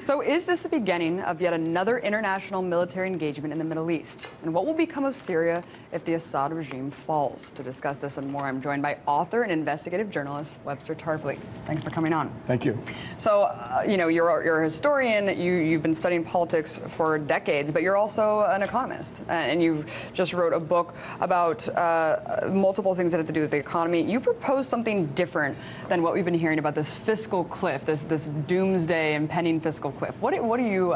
So is this the beginning of yet another international military engagement in the Middle East? And what will become of Syria if the Assad regime falls? To discuss this and more, I'm joined by author and investigative journalist Webster Tarpley. Thanks for coming on. Thank you. So, you know, you're a historian. You've been studying politics for decades, but you're also an economist. And you just wrote a book about multiple things that have to do with the economy. You proposed something different than what we've been hearing about, this fiscal cliff, this doomsday impending fiscal cliff. What do you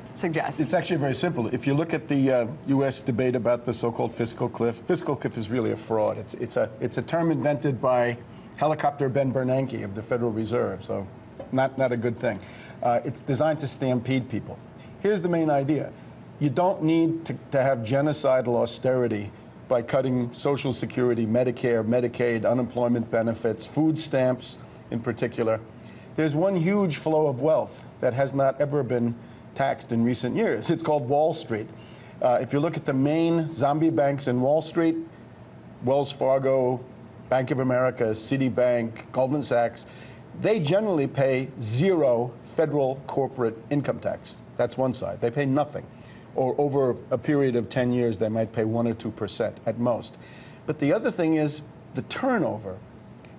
suggest? It's actually very simple. If you look at the U.S. debate about the so-called fiscal cliff is really a fraud. It's a term invented by helicopter Ben Bernanke of the Federal Reserve, so not a good thing. It's designed to stampede people. Here's the main idea. You don't need to have genocidal austerity by cutting Social Security, Medicare, Medicaid, unemployment benefits, food stamps in particular. There's one huge flow of wealth that has not ever been taxed in recent years. It's called Wall Street. If you look at the main zombie banks in Wall Street, Wells Fargo, Bank of America, Citibank, Goldman Sachs, they generally pay zero federal corporate income tax. That's one side. They pay nothing. Or over a period of 10 years, they might pay 1 or 2% at most. But the other thing is the turnover.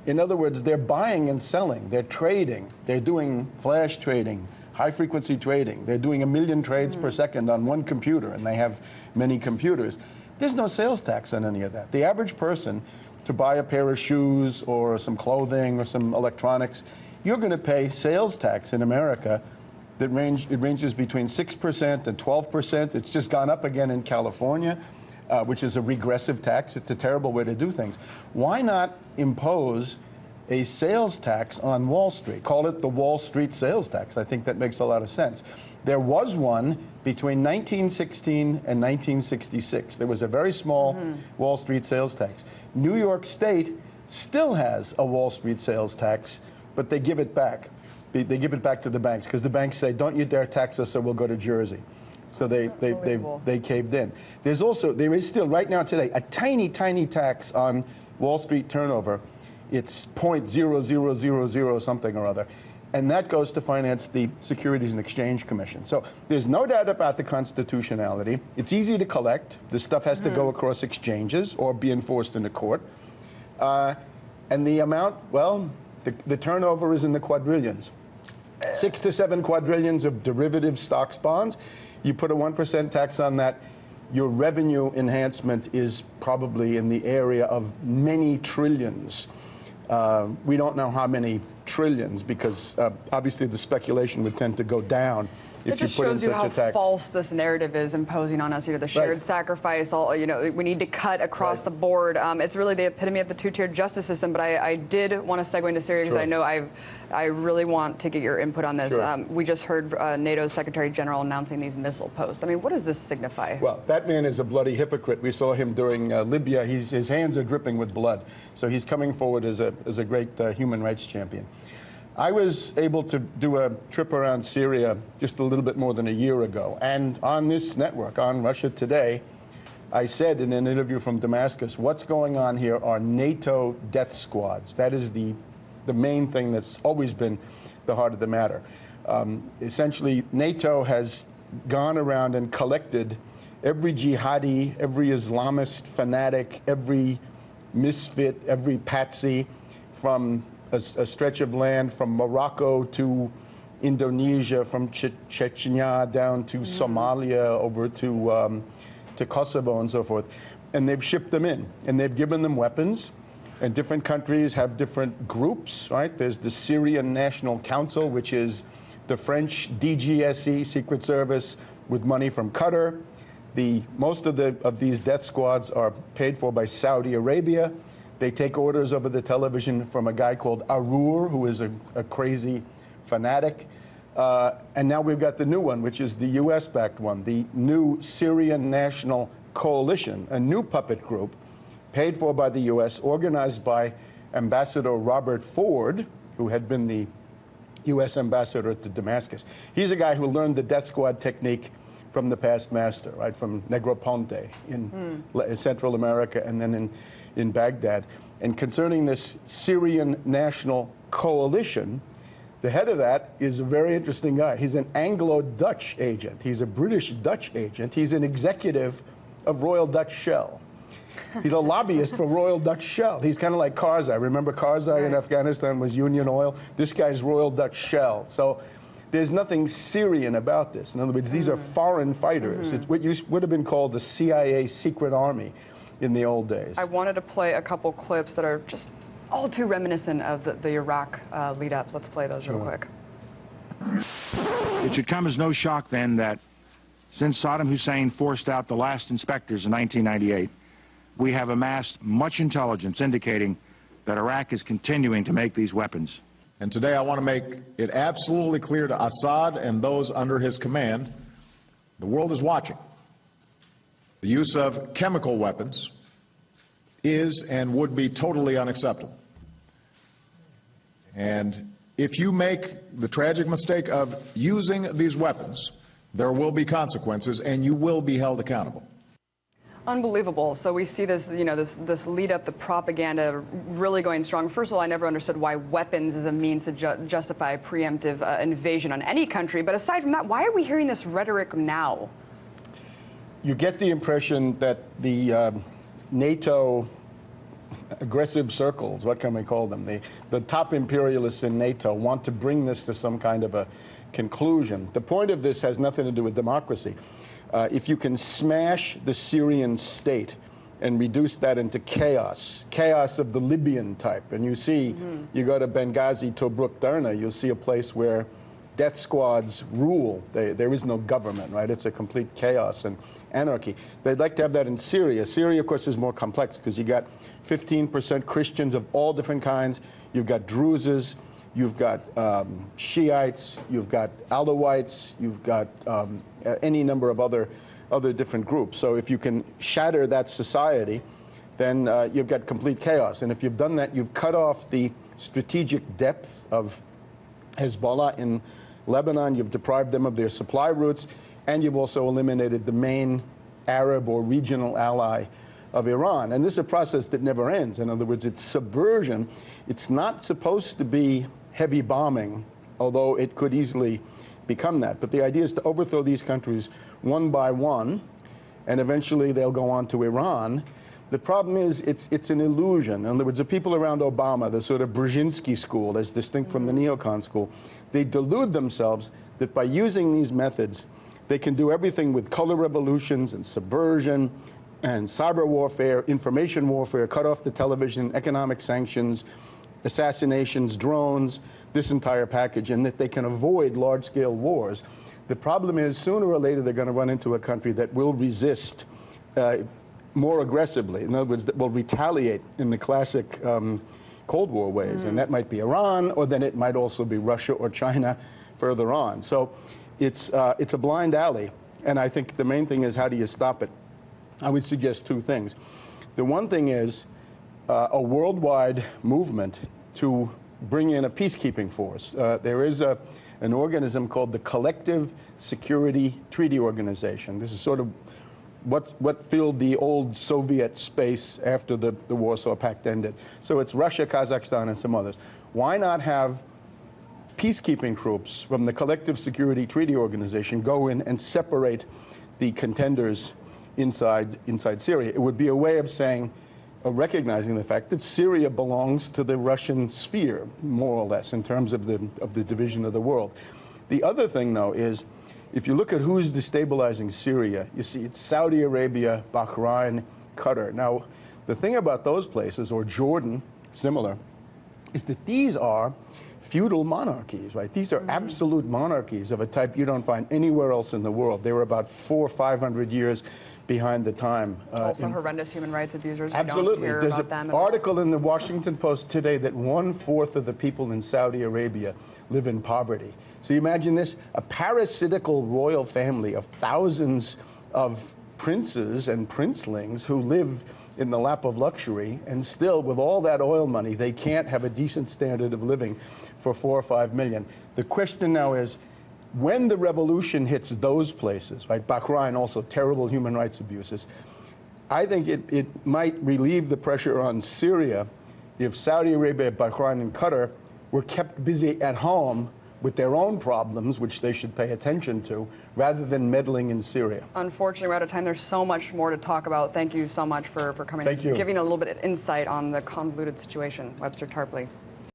In other words, they're buying and selling, they're trading, they're doing flash trading, high-frequency trading. They're doing 1 million trades per second on one computer, and they have many computers. There's no sales tax on any of that. The average person, to buy a pair of shoes or some clothing or some electronics, you're going to pay sales tax in America that ranges between 6% and 12%. It's just gone up again in California, which is a regressive tax. It's a terrible way to do things. Why not impose a sales tax on Wall Street? Call it the Wall Street sales tax. I think that makes a lot of sense. There was one between 1916 and 1966. There was a very small Wall Street sales tax. New York State still has a Wall Street sales tax, but they give it back. They give it back to the banks because the banks say, don't you dare tax us or we'll go to Jersey. So they caved in. There is still right now today a tiny tax on Wall Street turnover. It's 0.0000 something or other, and that goes to finance the Securities and Exchange Commission. So there's no doubt about the constitutionality. It's easy to collect. This stuff has to go across exchanges or be enforced in a court. And the amount, well, the turnover is in the quadrillions. 6 to 7 quadrillions of derivative stocks, bonds. You put a 1% tax on that, your revenue enhancement is probably in the area of many trillions. We don't know how many trillions because obviously the speculation would tend to go down if you put in such a tax. It just shows you how false this narrative is imposing on us. You know, the shared sacrifice. We need to cut across the board. It's really the epitome of the two-tiered justice system. But I did want to segue into Syria because I know I really want to get your input on this. We just heard NATO's Secretary General announcing these missile posts. I mean, what does this signify? Well, that man is a bloody hypocrite. We saw him during Libya. His hands are dripping with blood. So he's coming forward as a great human rights champion. I was able to do a trip around Syria just a little bit more than a year ago. And on this network, on Russia Today, I said in an interview from Damascus, what's going on here are NATO death squads. That is the main thing that's always been the heart of the matter. Essentially, NATO has gone around and collected every jihadi, every Islamist fanatic, every misfit, every patsy from a stretch of land from Morocco to Indonesia, from Chechnya down to Somalia, over to Kosovo and so forth. And they've shipped them in, and they've given them weapons. And different countries have different groups, right? There's the Syrian National Council, which is the French DGSE, Secret Service, with money from Qatar. Most of these death squads are paid for by Saudi Arabia. They take orders over the television from a guy called Arur, who is a crazy fanatic. And now we've got the new one, which is the US-backed one, the new Syrian National Coalition, a new puppet group paid for by the US, organized by Ambassador Robert Ford, who had been the US ambassador to Damascus. He's a guy who learned the death squad technique from the past master, right, from Negroponte in Central America and then in Baghdad. And concerning this Syrian National Coalition, The head of that is a very interesting guy. He's an Anglo-Dutch agent. He's a British-Dutch agent. He's an executive of Royal Dutch Shell. He's a lobbyist for Royal Dutch Shell. He's kind of like Karzai. Remember Karzai in Afghanistan was Union Oil? This guy's Royal Dutch Shell. So there's nothing Syrian about this. In other words, these are foreign fighters. It's what would have been called the CIA secret army in the old days. I wanted to play a couple clips that are just all too reminiscent of the Iraq lead up. Let's play those real quick. It should come as no shock then that since Saddam Hussein forced out the last inspectors in 1998, we have amassed much intelligence indicating that Iraq is continuing to make these weapons. And today I want to make it absolutely clear to Assad and those under his command, the world is watching. The use of chemical weapons is and would be totally unacceptable. And if you make the tragic mistake of using these weapons, there will be consequences and you will be held accountable. Unbelievable. So we see this, this lead up, the propaganda really going strong. First of all, I never understood why weapons is a means to justify preemptive invasion on any country. But aside from that, why are we hearing this rhetoric now? You get the impression that the NATO aggressive circles, what can we call them? The top imperialists in NATO want to bring this to some kind of a conclusion. The point of this has nothing to do with democracy. If you can smash the Syrian state and reduce that into chaos of the Libyan type, and you see, you go to Benghazi, Tobruk, Derna, you'll see a place where death squads rule. There is no government, right? It's a complete chaos and anarchy. They'd like to have that in Syria. Syria, of course, is more complex because you got 15% Christians of all different kinds. You've got Druzes, you've got Shiites, you've got Alawites, you've got any number of other different groups. So if you can shatter that society, then you've got complete chaos. And if you've done that, you've cut off the strategic depth of Hezbollah in Lebanon, you've deprived them of their supply routes, and you've also eliminated the main Arab or regional ally of Iran. And this is a process that never ends. In other words, it's subversion. It's not supposed to be heavy bombing, although it could easily become that. But the idea is to overthrow these countries one by one, and eventually they'll go on to Iran. The problem is it's an illusion. In other words, the people around Obama, the sort of Brzezinski school, as distinct from the neocon school, they delude themselves that by using these methods, they can do everything with color revolutions and subversion and cyber warfare, information warfare, cut off the television, economic sanctions, assassinations, drones, this entire package, and that they can avoid large-scale wars. The problem is sooner or later they're going to run into a country that will resist more aggressively. In other words, that will retaliate in the classic Cold War ways, and that might be Iran, or then it might also be Russia or China further on. So it's a blind alley, and I think the main thing is, how do you stop it? I would suggest two things. The one thing is a worldwide movement to bring in a peacekeeping force. There is an organism called the Collective Security Treaty Organization. This is sort of what filled the old Soviet space after the Warsaw Pact ended. So it's Russia, Kazakhstan, and some others. Why not have peacekeeping troops from the Collective Security Treaty Organization go in and separate the contenders inside Syria? It would be a way of saying, recognizing the fact that Syria belongs to the Russian sphere, more or less, in terms of the division of the world. The other thing, though, is if you look at who's destabilizing Syria, you see it's Saudi Arabia, Bahrain, Qatar. Now, the thing about those places, or Jordan, similar, is that these are feudal monarchies, right? These are absolute monarchies of a type you don't find anywhere else in the world. They were about 400 or 500 years behind the time. Also horrendous human rights abusers. Absolutely. There's an article in the Washington Post today that 1/4 of the people in Saudi Arabia live in poverty. So you imagine this, a parasitical royal family of thousands of princes and princelings who live in the lap of luxury, and still, with all that oil money, they can't have a decent standard of living for 4 or 5 million. The question now is, when the revolution hits those places, right, Bahrain also, terrible human rights abuses, I think it might relieve the pressure on Syria if Saudi Arabia, Bahrain, and Qatar were kept busy at home with their own problems, which they should pay attention to, rather than meddling in Syria. Unfortunately, we're out of time. There's so much more to talk about. Thank you so much for coming Thank and you. giving a little bit of insight on the convoluted situation. Webster Tarpley.